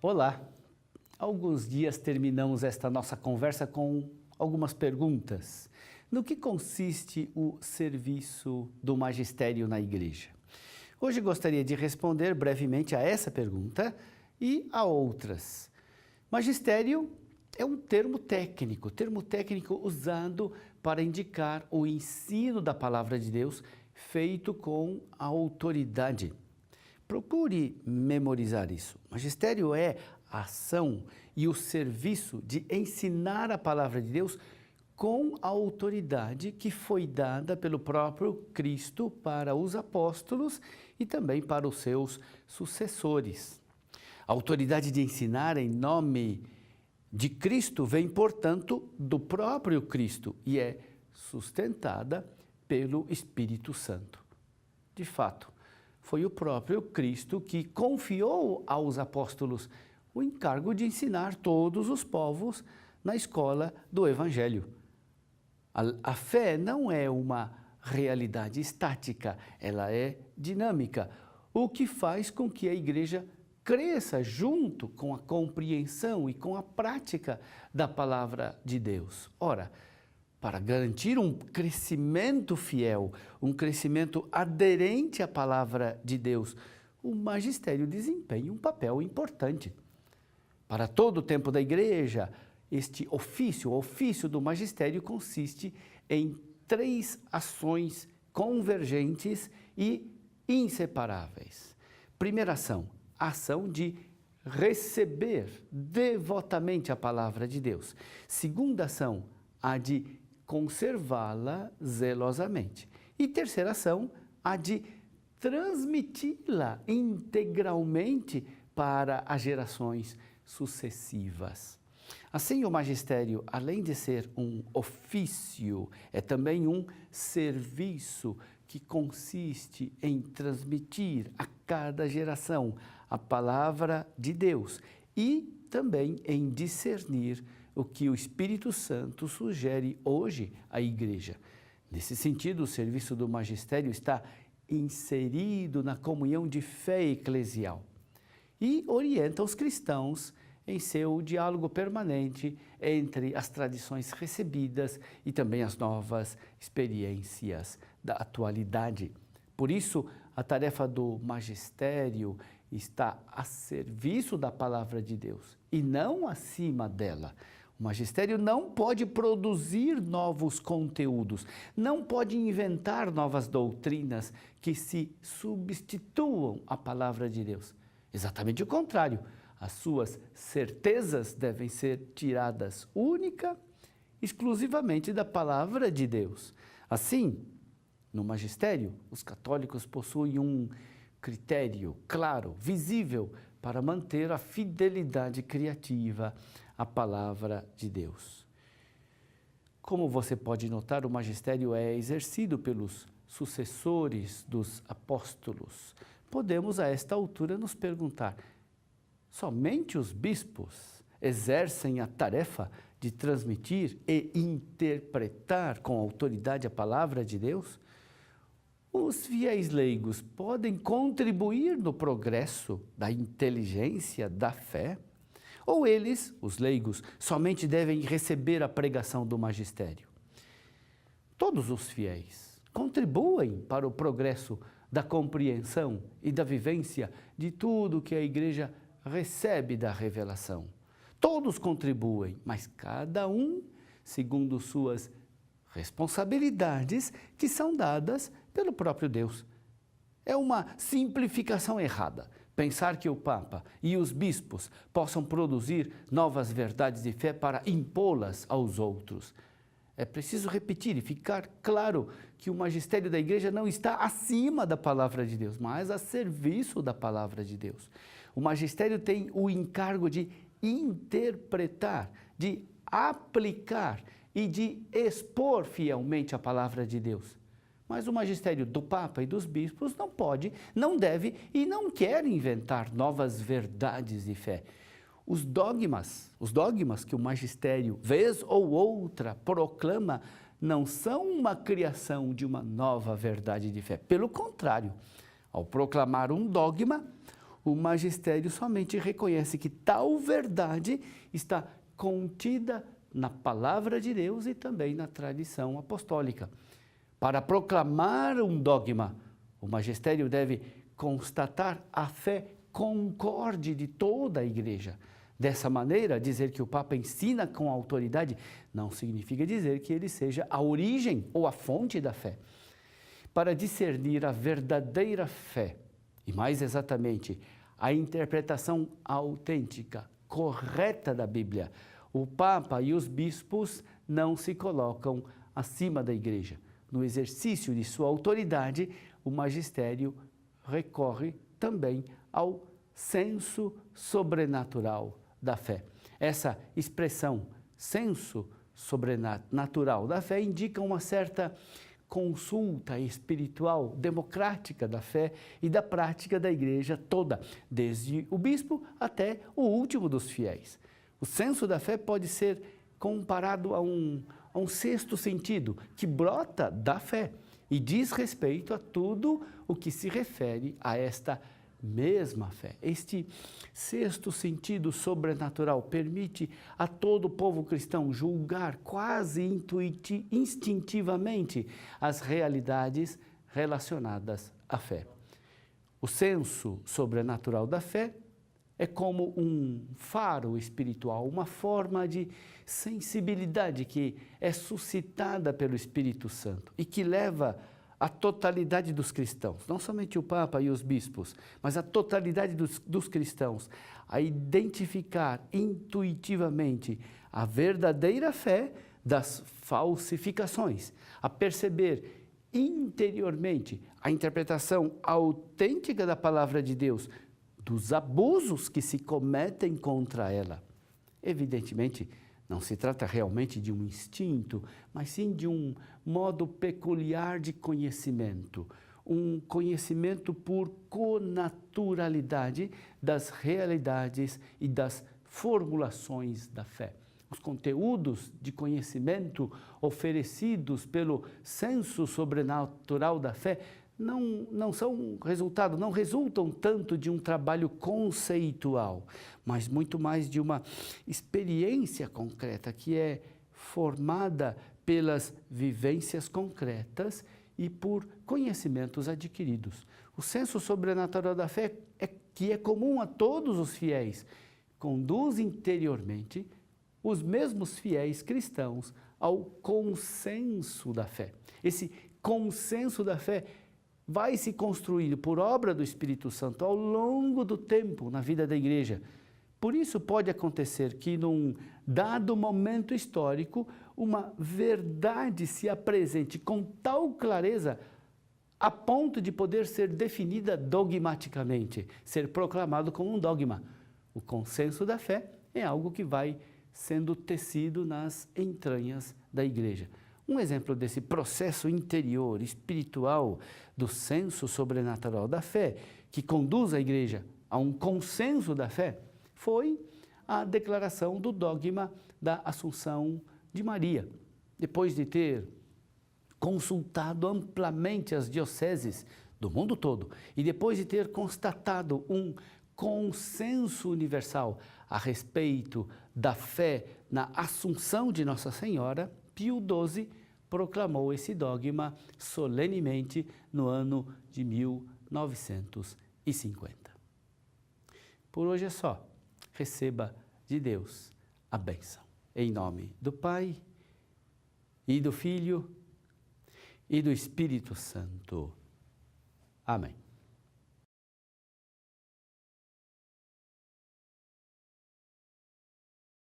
Olá! Há alguns dias terminamos esta nossa conversa com algumas perguntas. No que consiste o serviço do magistério na igreja? Hoje gostaria de responder brevemente a essa pergunta e a outras. Magistério é um termo técnico usado para indicar o ensino da palavra de Deus feito com a autoridade. Procure memorizar isso. Magistério é a ação e o serviço de ensinar a palavra de Deus com a autoridade que foi dada pelo próprio Cristo para os apóstolos e também para os seus sucessores. A autoridade de ensinar em nome de Cristo vem, portanto, do próprio Cristo e é sustentada pelo Espírito Santo. De fato, foi o próprio Cristo que confiou aos apóstolos o encargo de ensinar todos os povos na escola do Evangelho. A fé não é uma realidade estática, ela é dinâmica, o que faz com que a igreja cresça junto com a compreensão e com a prática da palavra de Deus. Ora, para garantir um crescimento fiel, um crescimento aderente à palavra de Deus, o magistério desempenha um papel importante. Para todo o tempo da igreja, este ofício, o ofício do magistério consiste em 3 ações convergentes e inseparáveis. Primeira ação, a ação de receber devotamente a palavra de Deus. Segunda ação, a de conservá-la zelosamente. E terceira ação, a de transmiti-la integralmente para as gerações sucessivas. Assim, o magistério, além de ser um ofício, é também um serviço que consiste em transmitir a cada geração a palavra de Deus e também em discernir o que o Espírito Santo sugere hoje à igreja. Nesse sentido, o serviço do magistério está inserido na comunhão de fé eclesial e orienta os cristãos em seu diálogo permanente entre as tradições recebidas e também as novas experiências da atualidade. Por isso, a tarefa do magistério está a serviço da palavra de Deus e não acima dela. O magistério não pode produzir novos conteúdos, não pode inventar novas doutrinas que se substituam à palavra de Deus. Exatamente o contrário. As suas certezas devem ser tiradas única, exclusivamente da palavra de Deus. Assim, no magistério, os católicos possuem um critério claro, visível, para manter a fidelidade criativa à palavra de Deus. Como você pode notar, o magistério é exercido pelos sucessores dos apóstolos. Podemos, a esta altura, nos perguntar: somente os bispos exercem a tarefa de transmitir e interpretar com autoridade a palavra de Deus? Os fiéis leigos podem contribuir no progresso da inteligência da fé? Ou eles, os leigos, somente devem receber a pregação do magistério? Todos os fiéis contribuem para o progresso da compreensão e da vivência de tudo que a igreja recebe da revelação. Todos contribuem, mas cada um segundo suas responsabilidades que são dadas pelo próprio Deus. É uma simplificação errada pensar que o Papa e os bispos possam produzir novas verdades de fé para impô-las aos outros. É preciso repetir e ficar claro que o magistério da igreja não está acima da palavra de Deus, mas a serviço da palavra de Deus. O magistério tem o encargo de interpretar, de aplicar e de expor fielmente a palavra de Deus. Mas o magistério do Papa e dos bispos não pode, não deve e não quer inventar novas verdades de fé. Os dogmas que o magistério, vez ou outra, proclama, não são uma criação de uma nova verdade de fé. Pelo contrário, ao proclamar um dogma, o magistério somente reconhece que tal verdade está contida na palavra de Deus e também na tradição apostólica. Para proclamar um dogma, o magistério deve constatar a fé concorde de toda a igreja. Dessa maneira, dizer que o Papa ensina com autoridade não significa dizer que ele seja a origem ou a fonte da fé. Para discernir a verdadeira fé, e mais exatamente, a interpretação autêntica, correta da Bíblia, o Papa e os bispos não se colocam acima da igreja. No exercício de sua autoridade, o magistério recorre também ao senso sobrenatural da fé. Essa expressão, senso sobrenatural da fé, indica uma certa consulta espiritual democrática da fé e da prática da igreja toda, desde o bispo até o último dos fiéis. O senso da fé pode ser comparado a um sexto sentido que brota da fé e diz respeito a tudo o que se refere a esta mesma fé. Este sexto sentido sobrenatural permite a todo o povo cristão julgar quase instintivamente as realidades relacionadas à fé. O senso sobrenatural da fé é como um faro espiritual, uma forma de sensibilidade que é suscitada pelo Espírito Santo e que leva a totalidade dos cristãos, não somente o Papa e os bispos, mas a totalidade dos cristãos, a identificar intuitivamente a verdadeira fé das falsificações, a perceber interiormente a interpretação autêntica da palavra de Deus, dos abusos que se cometem contra ela. Evidentemente, não se trata realmente de um instinto, mas sim de um modo peculiar de conhecimento, um conhecimento por connaturalidade das realidades e das formulações da fé. Os conteúdos de conhecimento oferecidos pelo senso sobrenatural da fé não são resultado, não resultam tanto de um trabalho conceitual, mas muito mais de uma experiência concreta que é formada pelas vivências concretas e por conhecimentos adquiridos. O senso sobrenatural da fé, que é comum a todos os fiéis, conduz interiormente os mesmos fiéis cristãos ao consenso da fé. Esse consenso da fé vai se construir por obra do Espírito Santo ao longo do tempo na vida da igreja. Por isso pode acontecer que num dado momento histórico, uma verdade se apresente com tal clareza a ponto de poder ser definida dogmaticamente, ser proclamado como um dogma. O consenso da fé é algo que vai sendo tecido nas entranhas da igreja. Um exemplo desse processo interior, espiritual, do senso sobrenatural da fé, que conduz a igreja a um consenso da fé, foi a declaração do dogma da Assunção de Maria. Depois de ter consultado amplamente as dioceses do mundo todo e depois de ter constatado um consenso universal a respeito da fé na Assunção de Nossa Senhora, Pio XII proclamou esse dogma solenemente no ano de 1950. Por hoje é só. Receba de Deus a bênção. Em nome do Pai, e do Filho, e do Espírito Santo. Amém.